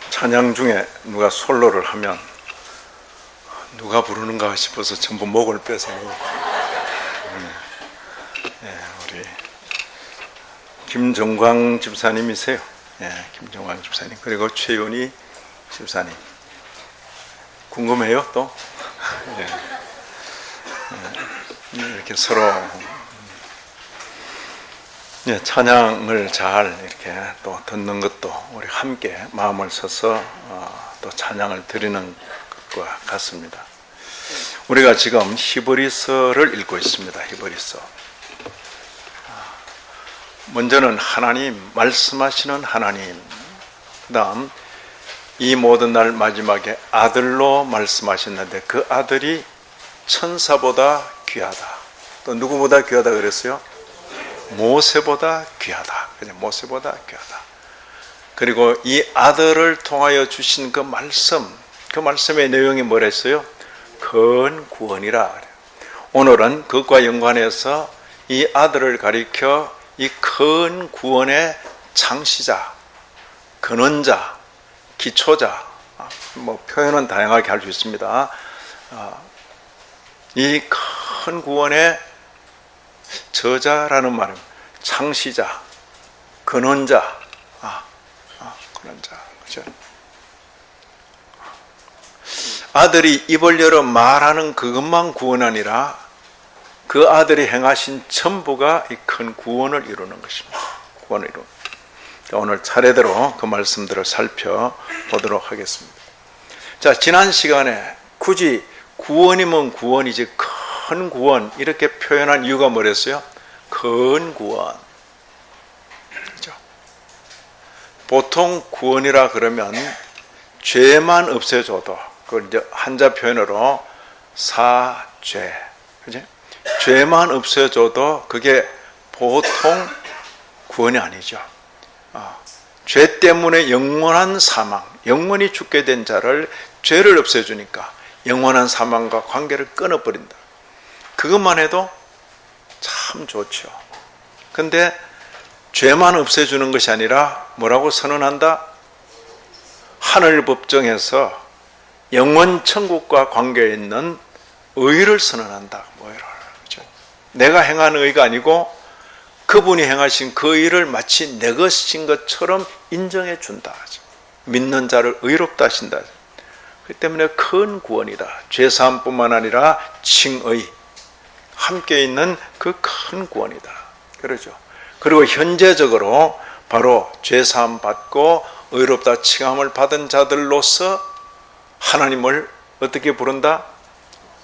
찬양 중에 누가 솔로를 하면 누가 부르는가 싶어서 전부 목을 빼서 우리 김정광 집사님이세요. 김정광 집사님, 그리고 최윤희 집사님. 궁금해요 또? 이렇게 서로 찬양을 잘 이렇게 또 듣는 것도 우리 함께 마음을 써서 또 찬양을 드리는 것과 같습니다. 우리가 지금 히브리서를 읽고 있습니다. 히브리서. 먼저는 하나님, 말씀하시는 하나님, 그 다음 이 모든 날 마지막에 아들로 말씀하셨는데 그 아들이 천사보다 귀하다. 또 누구보다 귀하다 그랬어요? 모세보다 귀하다. 그죠? 모세보다 귀하다. 그리고 이 아들을 통하여 주신 그 말씀, 그 말씀의 내용이 뭐랬어요? 큰 구원이라. 오늘은 그것과 연관해서 이 아들을 가리켜 이 큰 구원의 창시자, 근원자, 기초자, 표현은 다양하게 할 수 있습니다. 이 큰 구원의 저자라는 말은 창시자, 근원자, 근원자, 그죠? 아들이 입을 열어 말하는 그것만 구원 아니라 그 아들이 행하신 전부가 이 큰 구원을 이루는 것입니다. 구원을 이루는. 오늘 차례대로 그 말씀들을 살펴보도록 하겠습니다. 자, 지난 시간에 굳이 구원이면 구원이지 큰 구원 이렇게 표현한 이유가 뭐랬어요? 큰 구원. 그렇죠? 보통 구원이라 그러면 죄만 없애줘도 그걸 이제 한자 표현으로 사죄. 그죠? 죄만 없애줘도 그게 보통 구원이 아니죠. 죄 때문에 영원한 사망, 영원히 죽게 된 자를 죄를 없애주니까 영원한 사망과 관계를 끊어버린다. 그것만 해도 참 좋죠. 근데 죄만 없애주는 것이 아니라 뭐라고 선언한다? 하늘 법정에서 영원 천국과 관계에 있는 의를 선언한다. 뭐예요? 그렇죠? 내가 행한 의가 아니고 그분이 행하신 그 일을 마치 내 것인 것처럼 인정해 준다. 믿는 자를 의롭다 하신다. 그 때문에 큰 구원이다. 죄사함뿐만 아니라 칭의, 함께 있는 그 큰 구원이다. 그러죠. 그리고 현재적으로 바로 죄사함 받고 의롭다 칭함을 받은 자들로서 하나님을 어떻게 부른다?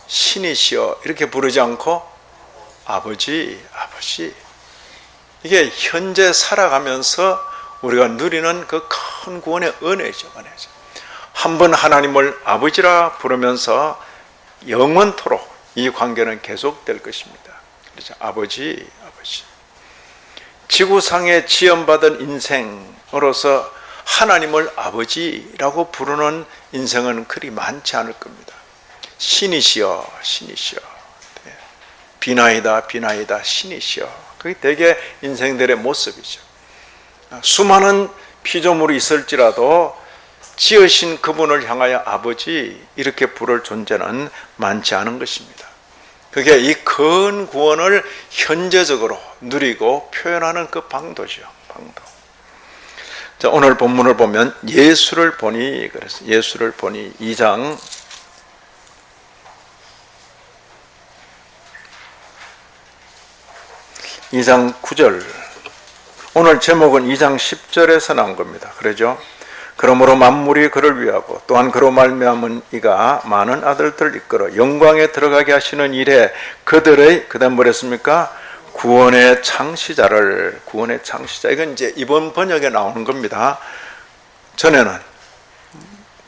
신이시여 이렇게 부르지 않고 아버지, 아버지. 이게 현재 살아가면서 우리가 누리는 그 큰 구원의 은혜죠. 은혜죠. 한번 하나님을 아버지라 부르면서 영원토록 이 관계는 계속될 것입니다. 그렇죠. 아버지, 아버지. 지구상에 지연받은 인생으로서 하나님을 아버지라고 부르는 인생은 그리 많지 않을 겁니다. 신이시여, 신이시여. 비나이다, 비나이다, 신이시여. 그게 대개 인생들의 모습이죠. 수많은 피조물이 있을지라도 지으신 그분을 향하여 아버지 이렇게 부를 존재는 많지 않은 것입니다. 그게 이 큰 구원을 현재적으로 누리고 표현하는 그 방도죠. 방도. 자, 오늘 본문을 보면 예수를 보니 그래서 예수를 보니 2장 9절. 오늘 제목은 2장 10절에서 나온 겁니다. 그러죠? 그러므로 만물이 그를 위하고 또한 그로 말미암은 이가 많은 아들들을 이끌어 영광에 들어가게 하시는 일에 그들의 그다음 뭐랬습니까? 구원의 창시자를 구원의 창시자. 이건 이제 이번 번역에 나오는 겁니다. 전에는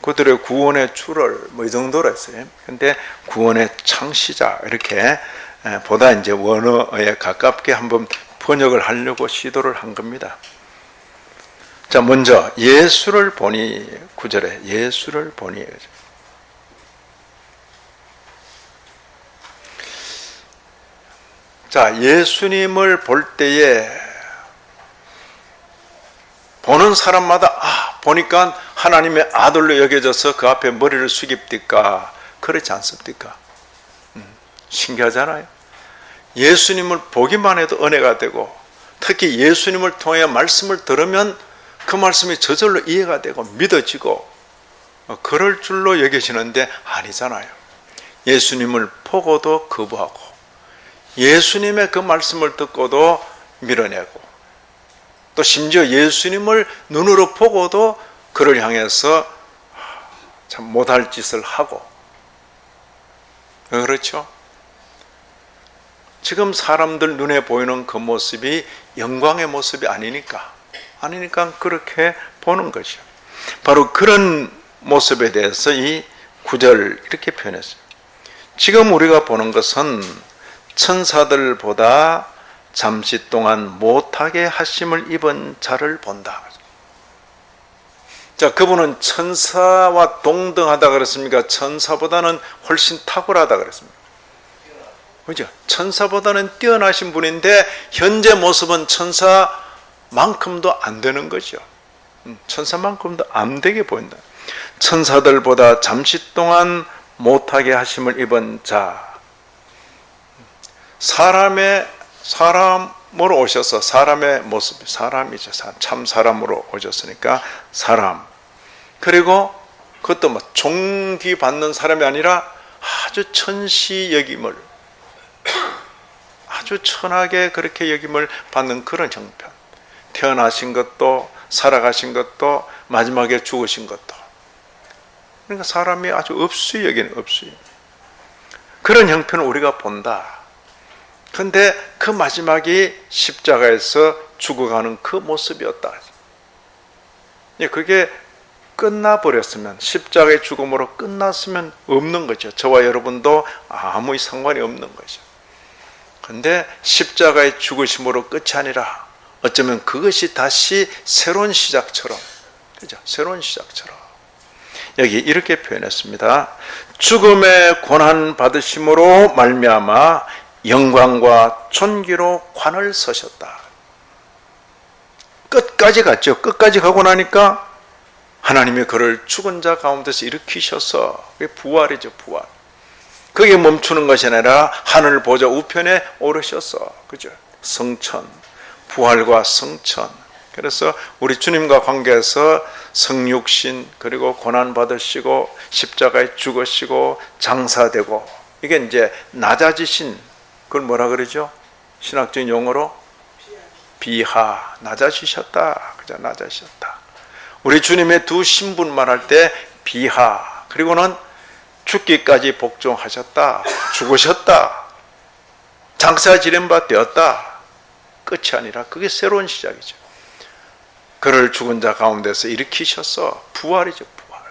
그들의 구원의 주를 이 정도로 했어요. 근데 구원의 창시자 이렇게 보다 이제 원어에 가깝게 한번 번역을 하려고 시도를 한 겁니다. 자, 먼저 예수를 보니 9절에 예수를 보니. 자, 예수님을 볼 때에 보는 사람마다 보니까 하나님의 아들로 여겨져서 그 앞에 머리를 숙입니까? 그렇지 않습니까? 신기하잖아요. 예수님을 보기만 해도 은혜가 되고, 특히 예수님을 통해 말씀을 들으면 그 말씀이 저절로 이해가 되고 믿어지고 그럴 줄로 여기시는데 아니잖아요. 예수님을 보고도 거부하고, 예수님의 그 말씀을 듣고도 밀어내고, 또 심지어 예수님을 눈으로 보고도 그를 향해서 참 못할 짓을 하고. 그렇죠? 지금 사람들 눈에 보이는 그 모습이 영광의 모습이 아니니까 그렇게 보는 것이죠. 바로 그런 모습에 대해서 이 9절 이렇게 표현했어요. 지금 우리가 보는 것은 천사들보다 잠시 동안 못하게 하심을 입은 자를 본다. 자, 그분은 천사와 동등하다 그랬습니까? 천사보다는 훨씬 탁월하다 그랬습니다. 그죠? 천사보다는 뛰어나신 분인데 현재 모습은 천사만큼도 안 되는 거죠. 천사만큼도 안 되게 보인다. 천사들보다 잠시 동안 못하게 하심을 입은 자. 사람으로 오셔서, 사람의 모습이 사람이죠. 참 사람으로 오셨으니까 사람. 그리고 그것도 뭐 존귀받는 사람이 아니라 아주 천시 여김을, 아주 천하게 그렇게 여김을 받는 그런 형편. 태어나신 것도, 살아가신 것도, 마지막에 죽으신 것도. 그러니까 사람이 아주 없이 여기는 없이. 그런 형편을 우리가 본다. 그런데 그 마지막이 십자가에서 죽어가는 그 모습이었다. 그게 끝나버렸으면, 십자가의 죽음으로 끝났으면 없는 거죠. 저와 여러분도 아무 상관이 없는 거죠. 그런데 십자가의 죽으심으로 끝이 아니라 어쩌면 그것이 다시 새로운 시작처럼, 그죠? 새로운 시작처럼. 여기 이렇게 표현했습니다. 죽음의 고난 받으심으로 말미암아 영광과 존귀로 관을 서셨다. 끝까지 갔죠. 끝까지 가고 나니까 하나님이 그를 죽은 자 가운데서 일으키셔서, 그게 부활이죠, 부활. 그게 멈추는 것이 아니라 하늘 보좌 우편에 오르셔서, 그죠? 성천, 부활과 성천. 그래서 우리 주님과 관계에서 성육신, 그리고 고난 받으시고 십자가에 죽으시고 장사되고, 이게 이제 낮아지신, 그걸 뭐라 그러죠? 신학적인 용어로 비하, 낮아지셨다. 그죠? 낮아지셨다. 우리 주님의 두 신분 말할 때 비하, 그리고는 죽기까지 복종하셨다. 죽으셨다. 장사 지낸 바 되었다. 끝이 아니라 그게 새로운 시작이죠. 그를 죽은 자 가운데서 일으키셔서 부활이죠, 부활.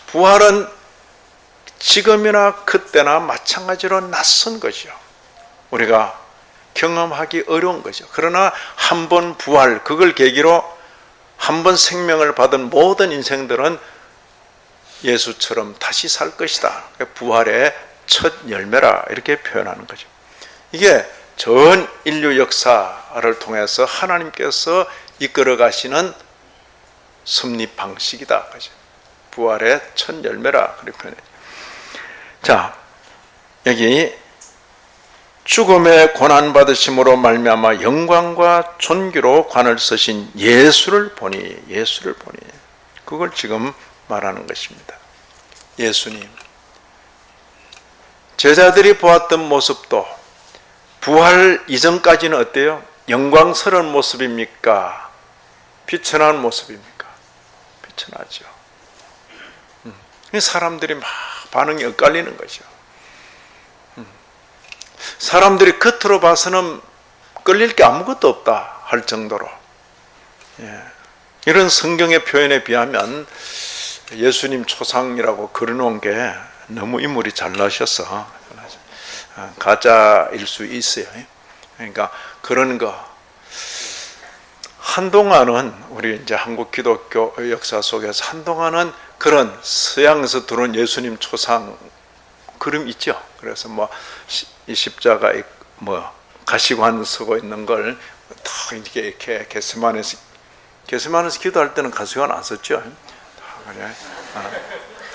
부활은 지금이나 그때나 마찬가지로 낯선 것이요. 우리가 경험하기 어려운 거죠. 그러나 한 번 부활, 그걸 계기로 한 번 생명을 받은 모든 인생들은 예수처럼 다시 살 것이다. 부활의 첫 열매라, 이렇게 표현하는 거죠. 이게 전 인류 역사를 통해서 하나님께서 이끌어 가시는 섭리 방식이다. 그죠? 부활의 첫 열매라, 그렇게 표현해요. 자, 여기 죽음의 고난 받으심으로 말미암아 영광과 존귀로 관을 서신 예수를 보니, 그걸 지금 말하는 것입니다. 예수님. 제자들이 보았던 모습도 부활 이전까지는 어때요? 영광스러운 모습입니까? 비천한 모습입니까? 비천하죠. 사람들이 막 반응이 엇갈리는 거죠. 사람들이 겉으로 봐서는 끌릴 게 아무것도 없다 할 정도로, 이런 성경의 표현에 비하면 예수님 초상이라고 그려놓은 게 너무 인물이 잘나셔서 가짜일 수 있어요. 그러니까 그런 거 한동안은, 우리 이제 한국 기독교 역사 속에서 한동안은 그런 서양에서 들어온 예수님 초상 그림 있죠. 그래서 뭐 이 십자가에 뭐 가시관 서고 있는 걸 탁 이렇게 겟세마네에서 겟세마네에서 기도할 때는 가수가 나섰죠. 그래.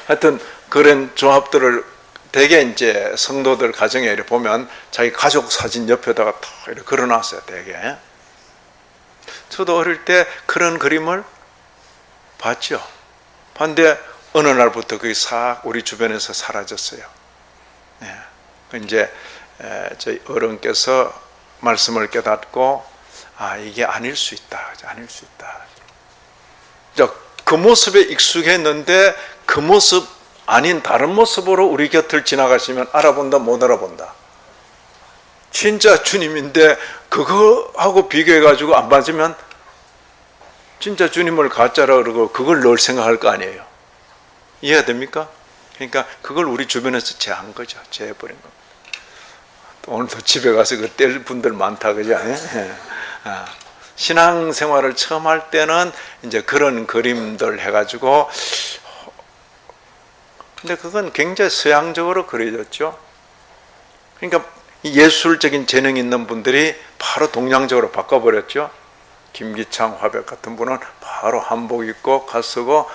하여튼 그런 조합들을 대개 이제 성도들 가정에 이렇게 보면 자기 가족 사진 옆에다가 탁 이렇게 걸어놨어요. 대개. 저도 어릴 때 그런 그림을 봤죠. 봤는데 어느 날부터 그게 싹 우리 주변에서 사라졌어요. 네. 이제 저희 어른께서 말씀을 깨닫고 이게 아닐 수 있다. 아닐 수 있다. 그 모습에 익숙했는데 그 모습 아닌 다른 모습으로 우리 곁을 지나가시면 알아본다 못 알아본다. 진짜 주님인데 그거하고 비교해가지고 안 맞으면 진짜 주님을 가짜라 그러고 그걸 늘 생각할 거 아니에요. 이해가 됩니까? 그러니까 그걸 우리 주변에서 제한 거죠. 제해버린 겁니다. 오늘도 집에 가서 그 뗄 분들 많다, 그죠? 신앙생활을 처음 할 때는 이제 그런 그림들 해가지고, 근데 그건 굉장히 서양적으로 그려졌죠. 그러니까 예술적인 재능 있는 분들이 바로 동양적으로 바꿔버렸죠. 김기창, 화백 같은 분은 바로 한복 입고 가쓰고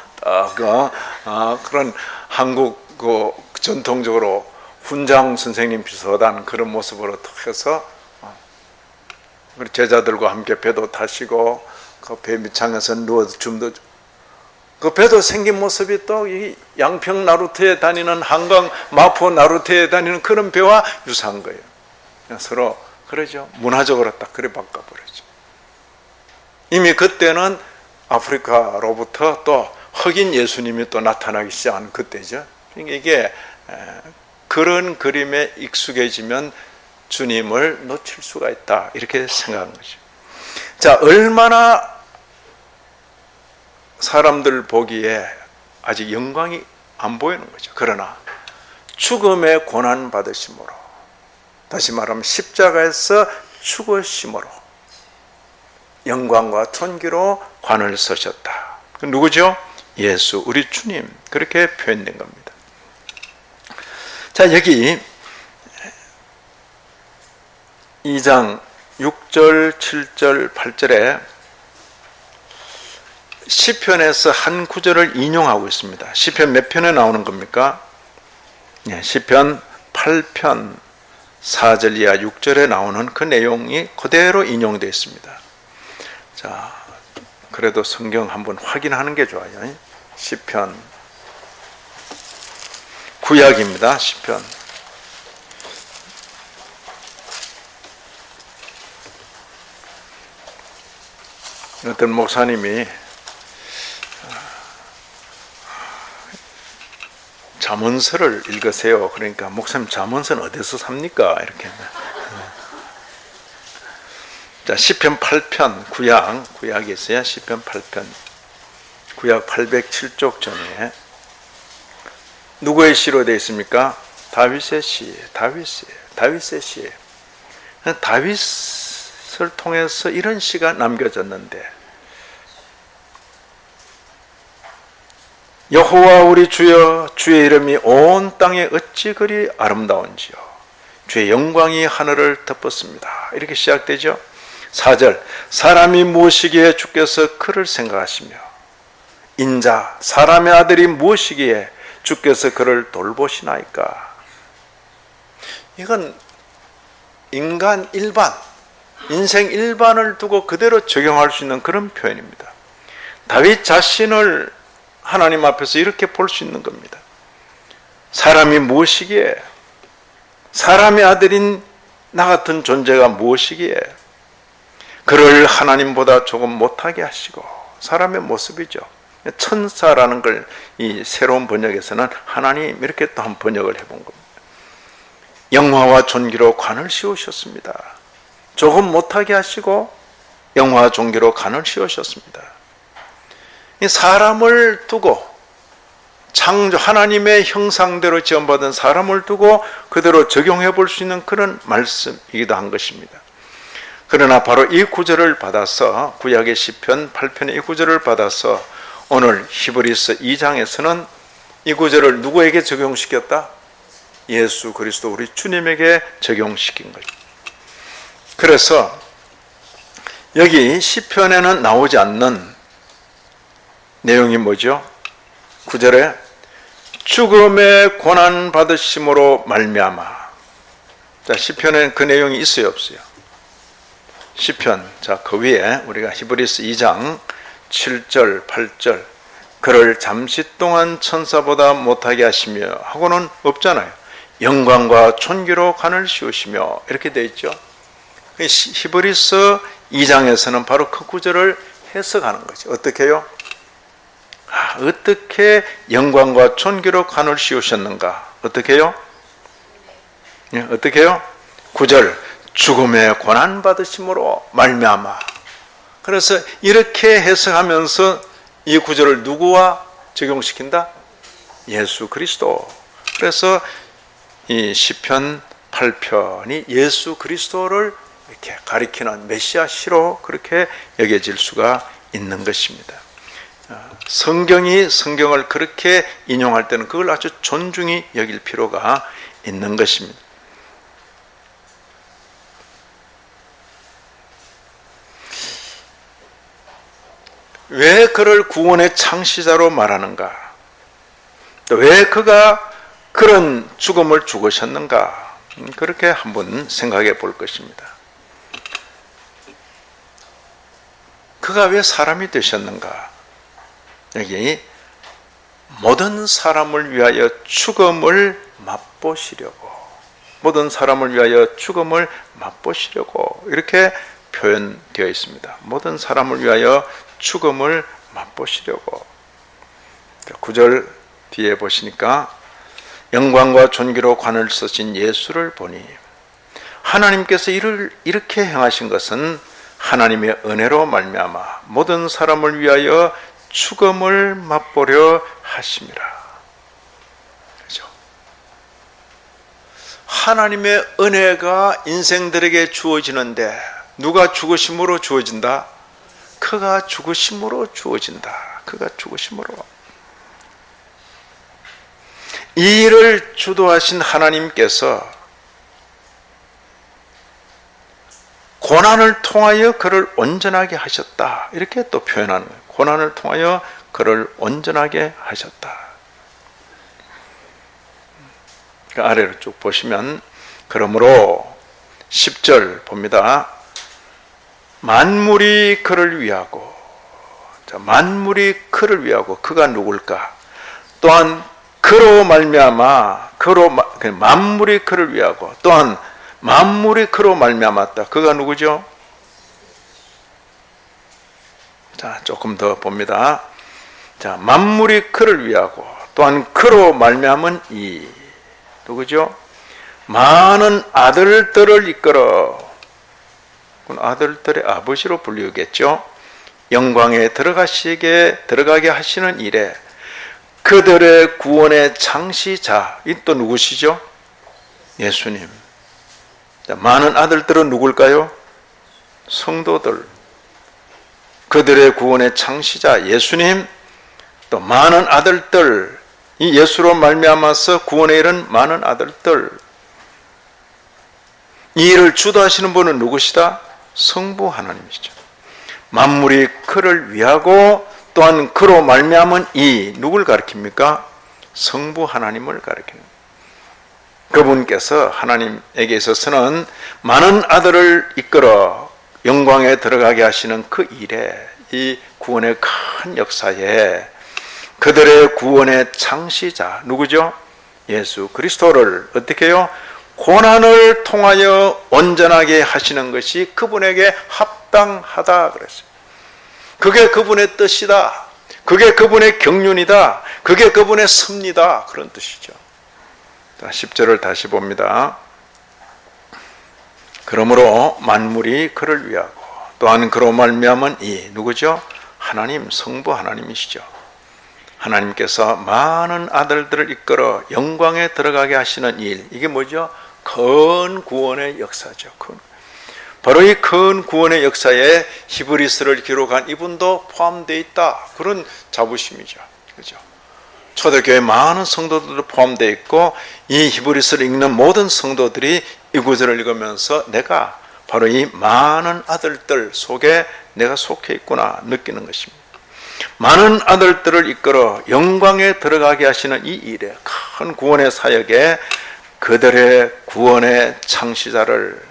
그런 한국 그 전통적으로 훈장 선생님 비슷한 그런 모습으로 탁 해서 제자들과 함께 배도 타시고 그 배 밑창에서 누워서 춤도 그 배도 생긴 모습이 또 이 양평 나루터에 다니는 한강 마포 나루터에 다니는 그런 배와 유사한 거예요. 서로 그러죠. 문화적으로 딱 그래 바꿔버렸죠. 이미 그때는 아프리카로부터 또 흑인 예수님이 또 나타나기 시작한 그때죠. 이게 그런 그림에 익숙해지면 주님을 놓칠 수가 있다. 이렇게 생각한 거죠. 자, 얼마나 사람들 보기에 아직 영광이 안 보이는 거죠. 그러나 죽음의 고난 받으심으로, 다시 말하면 십자가에서 죽으심으로 영광과 존귀로 관을 서셨다. 누구죠? 예수, 우리 주님. 그렇게 표현된 겁니다. 자, 여기 2장 6절, 7절, 8절에 시편에서 한 구절을 인용하고 있습니다. 시편 몇 편에 나오는 겁니까? 시편 8편 4절 이하 6절에 나오는 그 내용이 그대로 인용되어 있습니다. 자, 그래도 성경 한번 확인하는 게 좋아요. 시편 구약입니다. 시편 어떤 목사님이 잠언서를 읽으세요. 그러니까 목사님 잠언서는 어디서 삽니까? 이렇게. 자, 시편 8편 구약에 있어요. 시편 8편 구약 807쪽 전에 누구의 시로 되어 있습니까? 다윗의 시. 다윗의 시. 다윗을 통해서 이런 시가 남겨졌는데, 여호와 우리 주여, 주의 이름이 온 땅에 어찌 그리 아름다운지요. 주의 영광이 하늘을 덮었습니다. 이렇게 시작되죠. 4절, 사람이 무엇이기에 주께서 그를 생각하시며, 인자, 사람의 아들이 무엇이기에 주께서 그를 돌보시나이까. 이건 인간 일반, 인생 일반을 두고 그대로 적용할 수 있는 그런 표현입니다. 다윗 자신을 하나님 앞에서 이렇게 볼 수 있는 겁니다. 사람이 무엇이기에, 사람의 아들인 나 같은 존재가 무엇이기에 그를 하나님보다 조금 못하게 하시고, 사람의 모습이죠. 천사라는 걸 이 새로운 번역에서는 하나님 이렇게 또 한 번역을 해본 겁니다. 영화와 존귀로 관을 씌우셨습니다. 조금 못하게 하시고 영화와 존귀로 관을 씌우셨습니다. 이 사람을 두고, 창조 하나님의 형상대로 지음받은 사람을 두고 그대로 적용해 볼 수 있는 그런 말씀이기도 한 것입니다. 그러나 바로 이 구절을 받아서, 구약의 시편 8편의 이 구절을 받아서 오늘 히브리서 2장에서는 이 구절을 누구에게 적용시켰다? 예수 그리스도 우리 주님에게 적용시킨 거죠. 그래서 여기 시편에는 나오지 않는 내용이 뭐죠? 9절에 죽음의 고난 받으심으로 말미암아. 자, 시편에 그 내용이 있어요, 없어요? 시편, 자, 그 위에 우리가 히브리서 2장 7절, 8절, 그를 잠시 동안 천사보다 못하게 하시며 하고는 없잖아요. 영광과 존귀로 관을 씌우시며 이렇게 되어 있죠. 히브리서 2장에서는 바로 그 구절을 해석하는 거죠. 어떻게 해요? 어떻게 영광과 존귀로 관을 씌우셨는가? 어떻게 해요? 어떻게 해요? 9절 죽음의 고난 받으심으로 말미암아. 그래서 이렇게 해석하면서 이 구절을 누구와 적용시킨다? 예수 그리스도. 그래서 이 시편 8편이 예수 그리스도를 이렇게 가리키는 메시아 시로 그렇게 여겨질 수가 있는 것입니다. 성경이 성경을 그렇게 인용할 때는 그걸 아주 존중히 여길 필요가 있는 것입니다. 왜 그를 구원의 창시자로 말하는가? 왜 그가 그런 죽음을 죽으셨는가? 그렇게 한번 생각해 볼 것입니다. 그가 왜 사람이 되셨는가? 여기 모든 사람을 위하여 죽음을 맛보시려고, 모든 사람을 위하여 죽음을 맛보시려고 이렇게 표현되어 있습니다. 모든 사람을 위하여 죽음을 맛보시려고. 9절 뒤에 보시니까 영광과 존귀로 관을 쓰신 예수를 보니 하나님께서 이를 이렇게 행하신 것은 하나님의 은혜로 말미암아 모든 사람을 위하여 죽음을 맛보려 하심이라. 그렇죠? 하나님의 은혜가 인생들에게 주어지는데 누가 죽으심으로 주어진다? 그가 죽으심으로 주어진다. 그가 죽으심으로. 이 일을 주도하신 하나님께서 고난을 통하여 그를 온전하게 하셨다. 이렇게 또 표현하는 거예요. 고난을 통하여 그를 온전하게 하셨다. 그 아래로 쭉 보시면 그러므로 10절 봅니다. 만물이 그를 위하고, 자, 만물이 그를 위하고, 그가 누굴까? 또한 그로 말미암아, 만물이 그를 위하고, 또한 만물이 그로 말미암았다. 그가 누구죠? 자, 조금 더 봅니다. 자, 만물이 그를 위하고, 또한 그로 말미암은 이 누구죠? 많은 아들들을 이끌어. 아들들의 아버지로 불리우겠죠. 영광에 들어가게 하시는 일에 그들의 구원의 창시자, 이 또 누구시죠? 예수님. 자, 많은 아들들은 누굴까요? 성도들. 그들의 구원의 창시자 예수님, 또 많은 아들들, 이 예수로 말미암아서 구원에 이른 많은 아들들. 이 일을 주도하시는 분은 누구시다? 성부 하나님이시죠. 만물이 그를 위하고 또한 그로 말미암은 이 누굴 가리킵니까? 성부 하나님을 가리키는. 그분께서 하나님에게 있어서는 많은 아들을 이끌어 영광에 들어가게 하시는 그 일에, 이 구원의 큰 역사에 그들의 구원의 창시자 누구죠? 예수 그리스도를 어떻게 해요? 고난을 통하여 온전하게 하시는 것이 그분에게 합당하다 그랬어요. 그게 그분의 뜻이다. 그게 그분의 경륜이다. 그게 그분의 섭리다. 그런 뜻이죠. 자, 10절을 다시 봅니다. 그러므로 만물이 그를 위하고 또한 그로 말미암은 이 누구죠? 하나님, 성부 하나님이시죠. 하나님께서 많은 아들들을 이끌어 영광에 들어가게 하시는 일, 이게 뭐죠? 큰 구원의 역사죠. 바로 이 큰 구원의 역사에 히브리서를 기록한 이분도 포함되어 있다. 그런 자부심이죠. 그렇죠? 초대교회 많은 성도들도 포함되어 있고 이 히브리서를 읽는 모든 성도들이 이 구절을 읽으면서 내가 바로 이 많은 아들들 속에 내가 속해 있구나 느끼는 것입니다. 많은 아들들을 이끌어 영광에 들어가게 하시는 이 일에, 큰 구원의 사역에 그들의 구원의 창시자를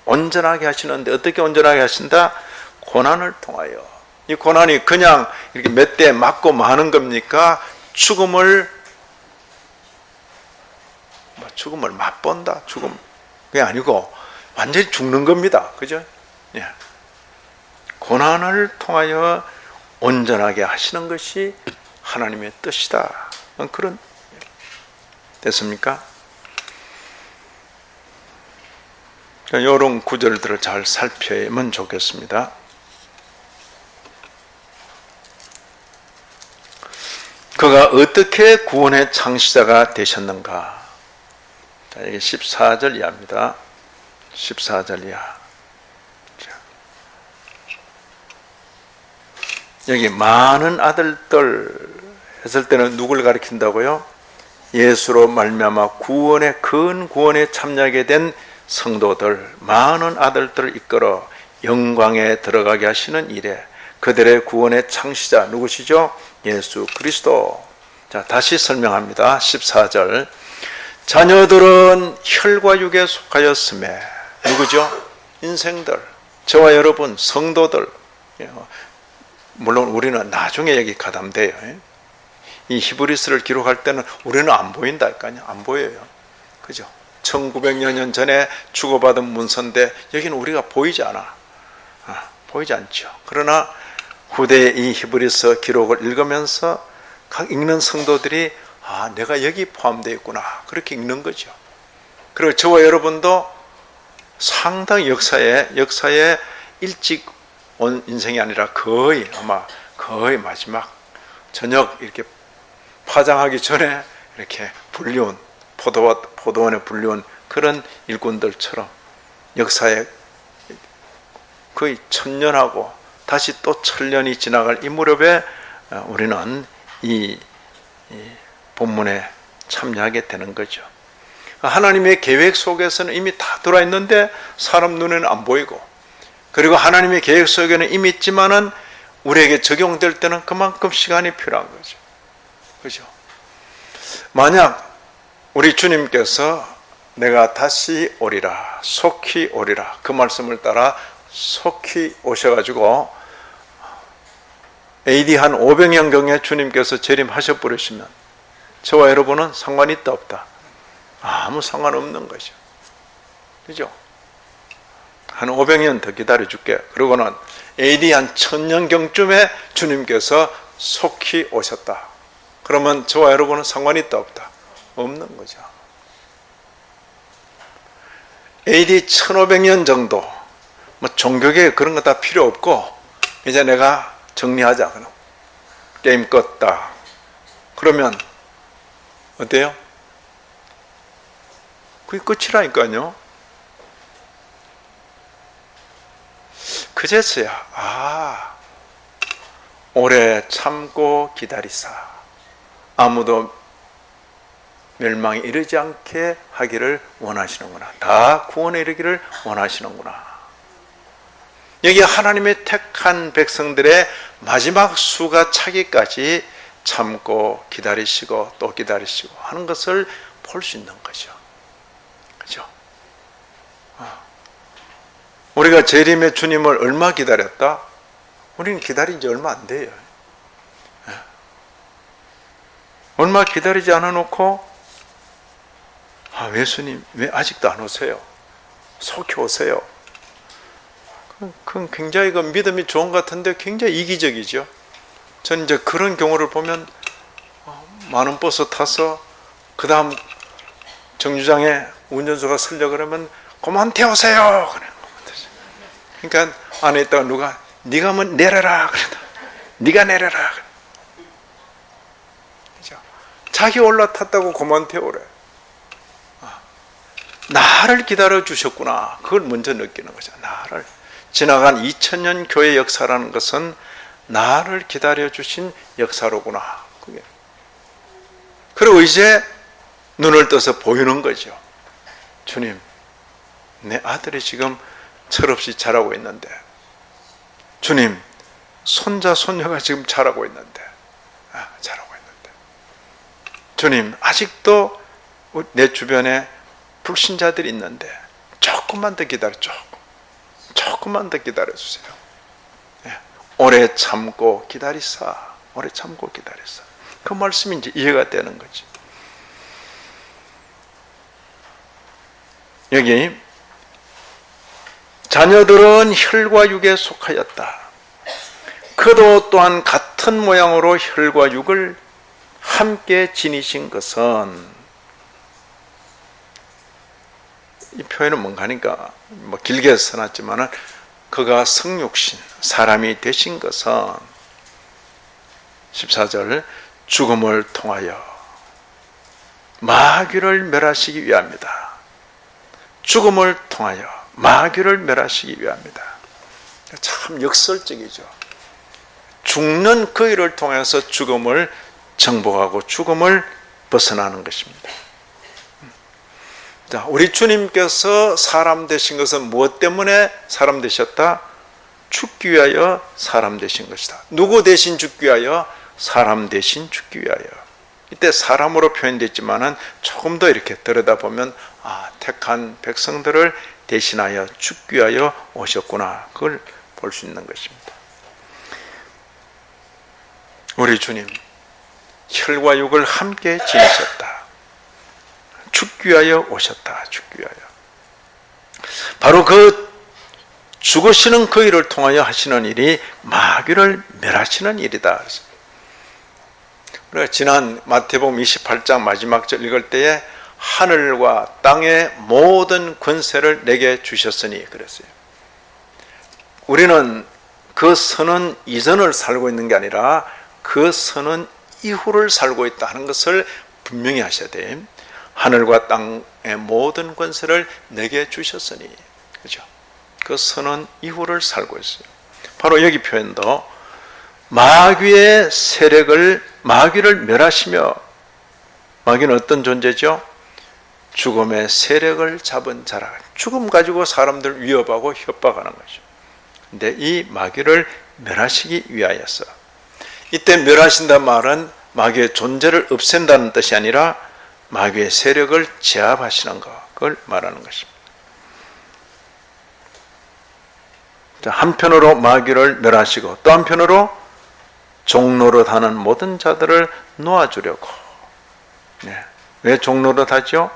온전하게 하시는데, 어떻게 온전하게 하신다? 고난을 통하여. 이 고난이 그냥 이렇게 몇 대 맞고 마는 겁니까? 죽음을 맛본다. 죽음. 그게 아니고 완전히 죽는 겁니다. 그죠? 예. 고난을 통하여 온전하게 하시는 것이 하나님의 뜻이다. 그런, 됐습니까? 이런 구절들을 잘 살펴보면 좋겠습니다. 그가 어떻게 구원의 창시자가 되셨는가? 자, 이게 14절 이하입니다. 14절 이하. 여기 많은 아들들 했을 때는 누굴 가리킨다고요? 예수로 말미암아 구원의 큰 구원에 참여하게 된 성도들, 많은 아들들을 이끌어 영광에 들어가게 하시는 일에 그들의 구원의 창시자 누구시죠? 예수 그리스도. 자, 다시 설명합니다. 14절. 자녀들은 혈과 육에 속하였음에, 누구죠? 인생들, 저와 여러분 성도들. 물론 우리는 나중에 여기 가담돼요. 이 히브리서를 기록할 때는 우리는 안 보인다니까요. 안 보여요. 그죠? 1900년 전에 주고받은 문서인데 여기는 우리가 보이지 않아. 보이지 않죠. 그러나 후대의 이 히브리서 기록을 읽으면서 각 읽는 성도들이 내가 여기 포함되어 있구나. 그렇게 읽는 거죠. 그리고 저와 여러분도 상당히 역사에 일찍 온 인생이 아니라 거의 마지막 저녁 이렇게 파장하기 전에 이렇게 불리운 포도원에 불리운 그런 일꾼들처럼 역사에 거의 천년하고 다시 또 천년이 지나갈 이 무렵에 우리는 이 본문에 참여하게 되는 거죠. 하나님의 계획 속에서는 이미 다 들어있는데 사람 눈에는 안 보이고, 그리고 하나님의 계획 속에는 이미 있지만은 우리에게 적용될 때는 그만큼 시간이 필요한 거죠. 그죠? 만약 우리 주님께서 내가 다시 오리라, 속히 오리라, 그 말씀을 따라 속히 오셔가지고 AD 한 500년경에 주님께서 재림하셔 버리시면 저와 여러분은 상관이 있다 없다? 아무 상관없는 거죠. 그죠? 한 500년 더 기다려줄게. 그러고는 AD 한 1000년경쯤에 주님께서 속히 오셨다. 그러면 저와 여러분은 상관이 있다 없다? 없는 거죠. AD 1500년 정도, 종교계 그런 거 다 필요 없고 이제 내가 정리하자. 그럼 게임 껐다. 그러면 어때요? 그게 끝이라니까요. 그제서야 오래 참고 기다리사 아무도 멸망에 이르지 않게 하기를 원하시는구나. 다 구원에 이르기를 원하시는구나. 여기 하나님의 택한 백성들의 마지막 수가 차기까지 참고 기다리시고 또 기다리시고 하는 것을 볼 수 있는 거죠. 그죠? 우리가 재림의 주님을 얼마 기다렸다? 우리는 기다린 지 얼마 안 돼요. 얼마 기다리지 않아 놓고 예수님 왜 아직도 안 오세요? 속히 오세요. 그건 굉장히 믿음이 좋은 것 같은데 굉장히 이기적이죠. 저는 이제 그런 경우를 보면 많은 버스 타서 그 다음 정류장에 운전수가 서려 그러면 그만 태우세요. 그러니까 안에 있다가 누가 네가 한번 내려라. 그러다 네가 내려라. 그죠? 자기 올라탔다고 그만 태우래. 나를 기다려 주셨구나. 그걸 먼저 느끼는 거죠. 나를. 지나간 2000년 교회 역사라는 것은 나를 기다려 주신 역사로구나. 그게. 그리고 이제 눈을 떠서 보이는 거죠. 주님, 내 아들이 지금 철없이 자라고 있는데, 주님, 손자, 손녀가 지금 자라고 있는데, 주님, 아직도 내 주변에 불신자들이 있는데, 조금만 더 조금만 더 기다려주세요. 오래 참고 기다리사. 그 말씀이 이제 이해가 되는 거지. 여기, 자녀들은 혈과 육에 속하였다. 그도 또한 같은 모양으로 혈과 육을 함께 지니신 것은, 이 표현은 뭔가 하니까 길게 써놨지만은, 그가 성육신 사람이 되신 것은 14절 죽음을 통하여 마귀를 멸하시기 위함이다. 죽음을 통하여 마귀를 멸하시기 위함이다. 참 역설적이죠. 죽는 그 일을 통해서 죽음을 정복하고 죽음을 벗어나는 것입니다. 자, 우리 주님께서 사람 되신 것은 무엇 때문에 사람 되셨다? 죽기 위하여 사람 되신 것이다. 누구 대신 죽기 위하여? 사람 대신 죽기 위하여. 이때 사람으로 표현됐지만은 조금 더 이렇게 들여다보면 택한 백성들을 대신하여 죽기 위하여 오셨구나. 그걸 볼 수 있는 것입니다. 우리 주님, 혈과 육을 함께 지니셨다. 죽기 위하여 오셨다. 죽기 위하여. 바로 그 죽으시는 그 일을 통하여 하시는 일이 마귀를 멸하시는 일이다. 우리가 지난 마태복음 28장 마지막 절 읽을 때에 하늘과 땅의 모든 권세를 내게 주셨으니 그랬어요. 우리는 그 선언 이전을 살고 있는 게 아니라 그 선언 이후를 살고 있다 하는 것을 분명히 하셔야 돼. 하늘과 땅의 모든 권세를 내게 주셨으니, 그죠? 그 선언 이후를 살고 있어요. 바로 여기 표현도 마귀의 세력을, 마귀를 멸하시며, 마귀는 어떤 존재죠? 죽음의 세력을 잡은 자라. 죽음 가지고 사람들 위협하고 협박하는 거죠. 근데 이 마귀를 멸하시기 위하여서, 이때 멸하신다는 말은 마귀의 존재를 없앤다는 뜻이 아니라 마귀의 세력을 제압하시는 것, 그걸 말하는 것입니다. 자, 한편으로 마귀를 멸하시고 또 한편으로 종노릇하는 모든 자들을 놓아주려고. 왜 종노릇하죠?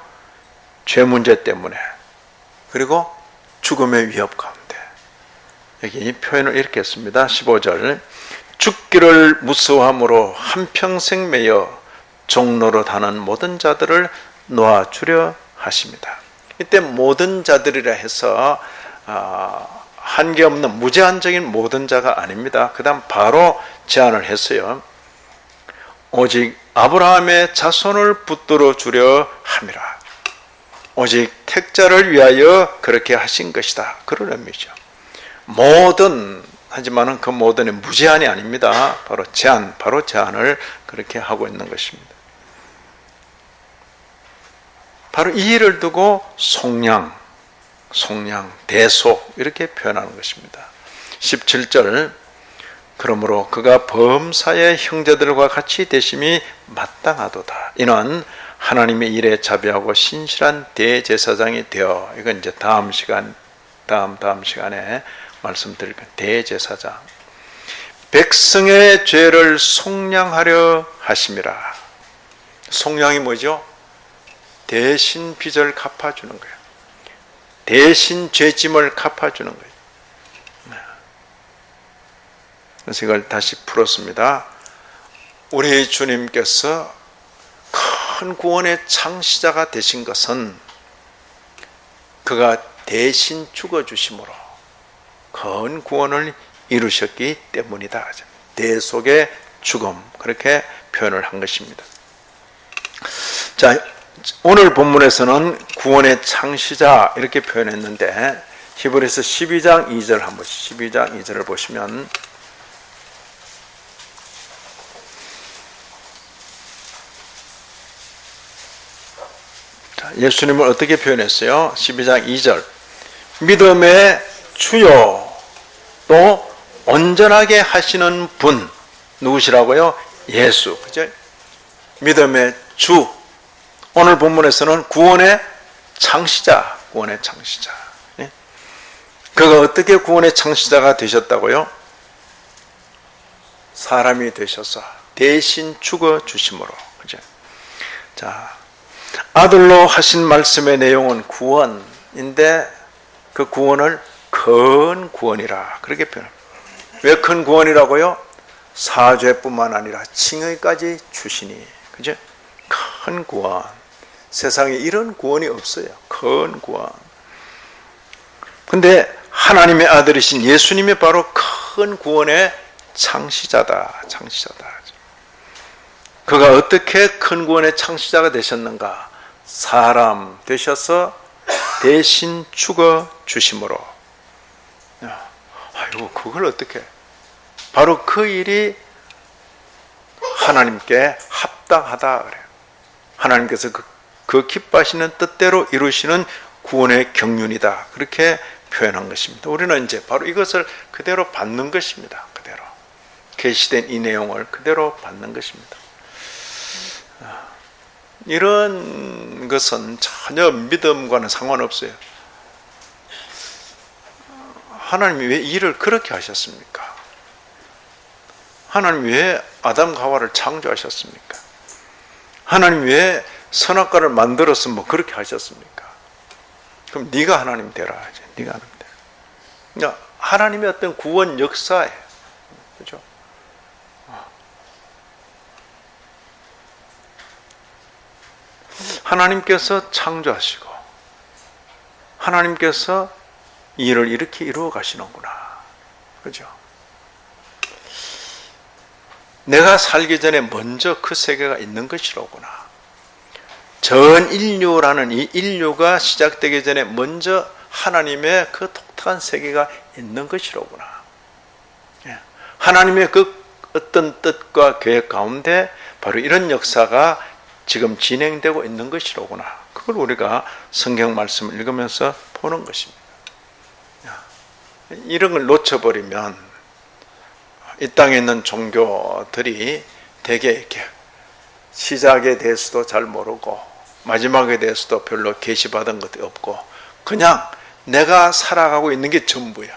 죄 문제 때문에, 그리고 죽음의 위협 가운데. 여기 이 표현을 이렇게 했습니다. 15절 죽기를 무서워함으로 한평생 매여 종노릇하는 모든 자들을 놓아주려 하십니다. 이때 모든 자들이라 해서 한계없는 무제한적인 모든 자가 아닙니다. 그 다음 바로 제안을 했어요. 오직 아브라함의 자손을 붙들어 주려 함이라. 오직 택자를 위하여 그렇게 하신 것이다. 그런 의미죠. 모든, 하지만은 그 모든이 무제한이 아닙니다. 바로 제한을 그렇게 하고 있는 것입니다. 바로 이 일을 두고 속량, 대속 이렇게 표현하는 것입니다. 17절 그러므로 그가 범사의 형제들과 같이 되심이 마땅하도다. 이는 하나님의 일에 자비하고 신실한 대제사장이 되어, 이건 이제 다음 시간에 말씀드릴 거예요. 대제사장. 백성의 죄를 속량하려 하심이라. 속량이 뭐죠? 대신 빚을 갚아주는 거예요. 대신 죄짐을 갚아주는 거예요. 그래서 이걸 다시 풀었습니다. 우리 주님께서 큰 구원의 창시자가 되신 것은 그가 대신 죽어주심으로 큰 구원을 이루셨기 때문이다. 대속의 죽음, 그렇게 표현을 한 것입니다. 자, 오늘 본문에서는 구원의 창시자 이렇게 표현했는데 히브리서 12장 2절 한 번씩 12장 2절을 보시면 예수님을 어떻게 표현했어요? 12장 2절 믿음의 주요 또 온전하게 하시는 분 누구시라고요? 예수. 그죠? 믿음의 주. 오늘 본문에서는 구원의 창시자, 구원의 창시자. 예? 그가 어떻게 구원의 창시자가 되셨다고요? 사람이 되셔서 대신 죽어 주심으로. 그죠? 자, 아들로 하신 말씀의 내용은 구원인데 그 구원을 큰 구원이라 그렇게 표현합니다. 왜 큰 구원이라고요? 사죄뿐만 아니라 칭의까지 주시니. 그죠? 큰 구원. 세상에 이런 구원이 없어요. 큰 구원. 근데 하나님의 아들이신 예수님이 바로 큰 구원의 창시자다. 창시자다. 그가 어떻게 큰 구원의 창시자가 되셨는가? 사람 되셔서 대신 죽어 주심으로. 아이고, 그걸 어떻게? 바로 그 일이 하나님께 합당하다 그래요. 하나님께서 그 기뻐하시는 뜻대로 이루시는 구원의 경륜이다. 그렇게 표현한 것입니다. 우리는 이제 바로 이것을 그대로 받는 것입니다. 그대로. 계시된 이 내용을 그대로 받는 것입니다. 이런 것은 전혀 믿음과는 상관없어요. 하나님이 왜 일을 그렇게 하셨습니까? 하나님 왜 아담과 하와를 창조하셨습니까? 하나님 왜 선악과를 만들어서 뭐 그렇게 하셨습니까? 그럼 네가 하나님 되라. 네가 하나님 되라. 그러니까 하나님의 어떤 구원 역사에, 그렇죠? 하나님께서 창조하시고 하나님께서 이 일을 이렇게 이루어 가시는구나. 그렇죠? 내가 살기 전에 먼저 그 세계가 있는 것이로구나. 전 인류라는 이 인류가 시작되기 전에 먼저 하나님의 그 독특한 세계가 있는 것이로구나. 하나님의 그 어떤 뜻과 계획 가운데 바로 이런 역사가 지금 진행되고 있는 것이로구나. 그걸 우리가 성경 말씀을 읽으면서 보는 것입니다. 이런 걸 놓쳐버리면 이 땅에 있는 종교들이 대개 이렇게 시작에 대해서도 잘 모르고 마지막에 대해서도 별로 계시받은 것도 없고 그냥 내가 살아가고 있는 게 전부야.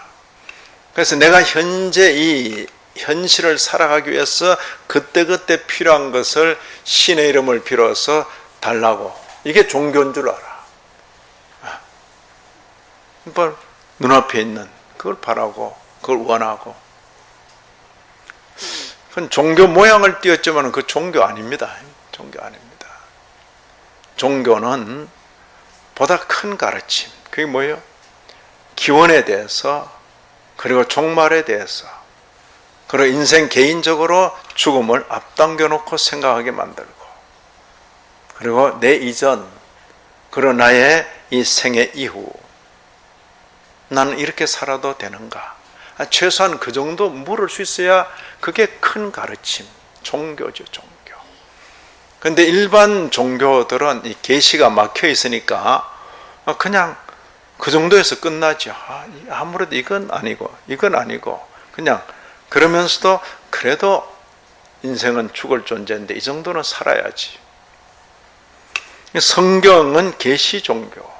그래서 내가 현재 이 현실을 살아가기 위해서 그때그때 필요한 것을 신의 이름을 빌어서 달라고. 이게 종교인 줄 알아. 눈앞에 있는 그걸 바라고 그걸 원하고. 그건 종교 모양을 띄었지만 그 종교 아닙니다. 종교 아닙니다. 종교는 보다 큰 가르침. 그게 뭐예요? 기원에 대해서 그리고 종말에 대해서 그리고 인생 개인적으로 죽음을 앞당겨 놓고 생각하게 만들고 그리고 내 이전 그리고 나의 이 생애 이후 나는 이렇게 살아도 되는가? 최소한 그 정도 물을 수 있어야 그게 큰 가르침, 종교죠, 종교. 그런데 일반 종교들은 이 계시가 막혀 있으니까 그냥 그 정도에서 끝나죠. 아무래도 이건 아니고 그냥 그러면서도 그래도 인생은 죽을 존재인데 이 정도는 살아야지. 성경은 계시 종교죠.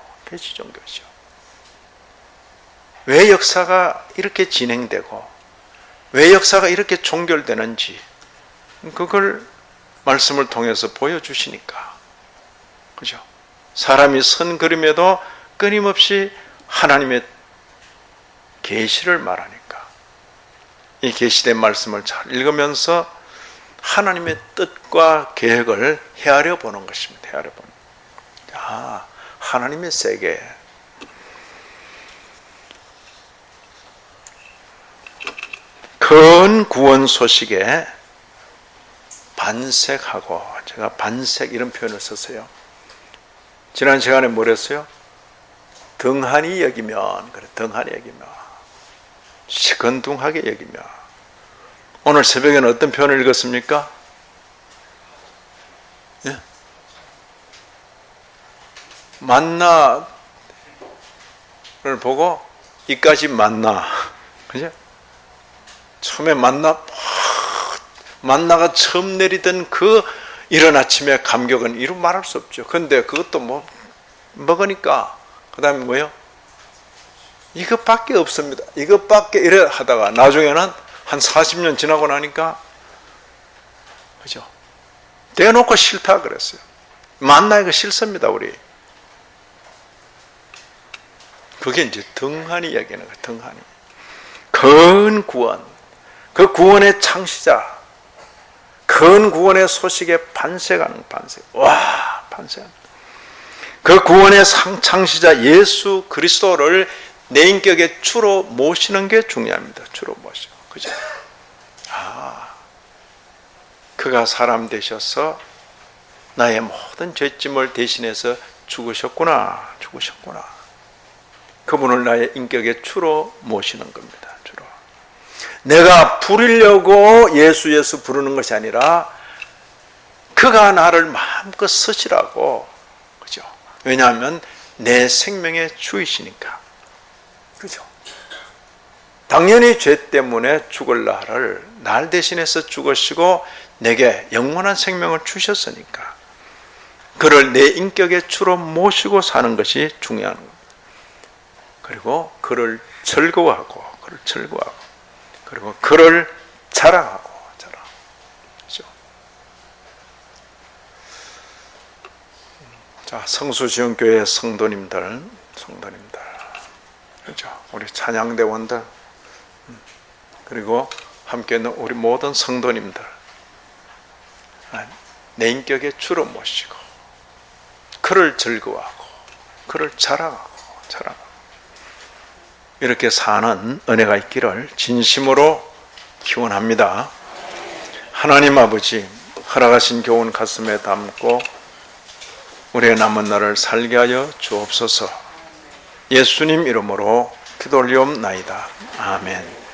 왜 역사가 이렇게 진행되고 왜 역사가 이렇게 종결되는지 그걸 말씀을 통해서 보여주시니까. 그죠? 사람이 선 그림에도 끊임없이 하나님의 계시를 말하니까 이 계시된 말씀을 잘 읽으면서 하나님의 뜻과 계획을 헤아려 보는 것입니다. 헤아려 보는. 하나님의 세계. 큰 구원 소식에 반색하고, 제가 반색 이런 표현을 썼어요. 지난 시간에 뭐랬어요? 등한히 여기면, 그래, 등한히 여기면, 시큰둥하게 여기면. 오늘 새벽에는 어떤 표현을 읽었습니까? 예? 만나를 보고 이까지 만나, 그죠? 처음에 만나가 처음 내리던 그 이른 아침의 감격은 이루 말할 수 없죠. 근데 그것도 먹으니까 그 다음에 뭐예요? 이것밖에 없습니다. 이것밖에 이래 하다가 나중에는 한 40년 지나고 나니까 그죠? 대놓고 싫다 그랬어요. 만나 이거 싫습니다 우리. 그게 이제 등한히 이야기하는 거예요. 등한히. 큰 구원, 그 구원의 창시자, 큰 구원의 소식에 반색하는 반색. 와, 반색합니다. 그 구원의 창시자 예수 그리스도를 내 인격의 주로 모시는 게 중요합니다. 주로 모시고. 그죠? 그가 사람 되셔서 나의 모든 죄짐을 대신해서 죽으셨구나. 그분을 나의 인격의 주로 모시는 겁니다. 주로. 내가 부르려고 예수 부르는 것이 아니라 그가 나를 마음껏 쓰시라고. 그죠? 왜냐하면 내 생명의 주이시니까. 그죠? 당연히 죄 때문에 죽을 나를 날 대신해서 죽으시고 내게 영원한 생명을 주셨으니까 그를 내 인격의 주로 모시고 사는 것이 중요한 겁니다. 그리고 그를 즐거워하고 그리고 그를 자랑하고 그렇죠? 자, 성수지원교회 성도님들 그렇죠? 우리 찬양대원들 그리고 함께 있는 우리 모든 성도님들 내 인격의 주로 모시고 그를 즐거워하고 그를 자랑하고 이렇게 사는 은혜가 있기를 진심으로 기원합니다. 하나님 아버지, 허락하신 교훈 가슴에 담고 우리의 남은 날을 살게 하여 주옵소서. 예수님 이름으로 기도 올리옵나이다. 아멘.